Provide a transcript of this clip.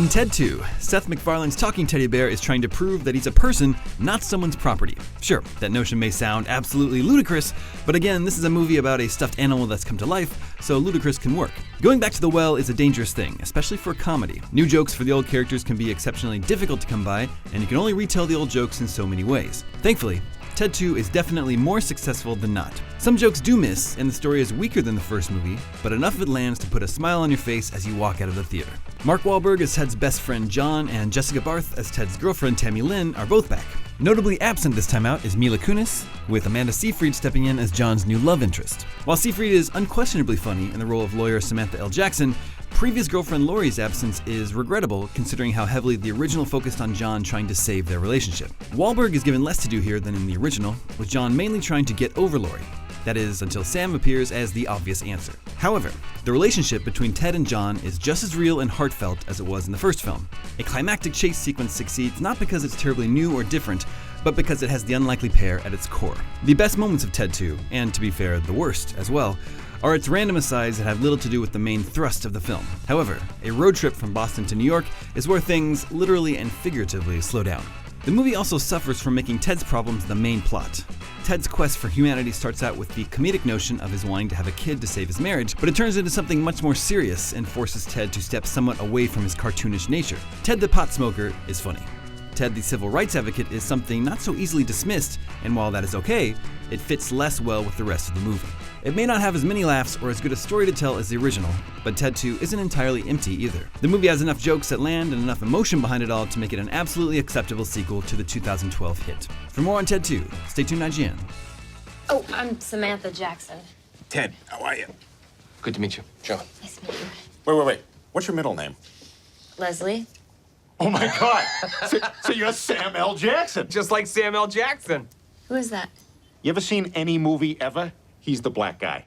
In Ted 2, Seth MacFarlane's talking teddy bear is trying to prove that he's a person, not someone's property. Sure, that notion may sound absolutely ludicrous, but again, this is a movie about a stuffed animal that's come to life, so ludicrous can work. Going back to the well is a dangerous thing, especially for a comedy. New jokes for the old characters can be exceptionally difficult to come by, and you can only retell the old jokes in so many ways. Thankfully, Ted 2 is definitely more successful than not. Some jokes do miss, and the story is weaker than the first movie, but enough of it lands to put a smile on your face as you walk out of the theater. Mark Wahlberg as Ted's best friend John and Jessica Barth as Ted's girlfriend Tammy Lynn are both back. Notably absent this time out is Mila Kunis, with Amanda Seyfried stepping in as John's new love interest. While Seyfried is unquestionably funny in the role of lawyer Samantha L. Jackson, previous girlfriend Laurie's absence is regrettable considering how heavily the original focused on John trying to save their relationship. Wahlberg is given less to do here than in the original, with John mainly trying to get over Laurie. That is, until Sam appears as the obvious answer. However, the relationship between Ted and John is just as real and heartfelt as it was in the first film. A climactic chase sequence succeeds not because it's terribly new or different, but because it has the unlikely pair at its core. The best moments of Ted 2, and to be fair, the worst as well, are its random asides that have little to do with the main thrust of the film. However, a road trip from Boston to New York is where things literally and figuratively slow down. The movie also suffers from making Ted's problems the main plot. Ted's quest for humanity starts out with the comedic notion of his wanting to have a kid to save his marriage, but it turns into something much more serious and forces Ted to step somewhat away from his cartoonish nature. Ted the pot smoker is funny. Ted the civil rights advocate is something not so easily dismissed, and while that is okay, it fits less well with the rest of the movie. It may not have as many laughs or as good a story to tell as the original, but Ted 2 isn't entirely empty either. The movie has enough jokes that land and enough emotion behind it all to make it an absolutely acceptable sequel to the 2012 hit. For more on Ted 2, stay tuned to IGN. Oh, I'm Samantha Jackson. Ted, how are you? Good to meet you. John. Nice to meet you. Wait. What's your middle name? Leslie. Oh, my God. so you're Sam L. Jackson. Just like Sam L. Jackson. Who is that? You ever seen any movie ever? He's the black guy.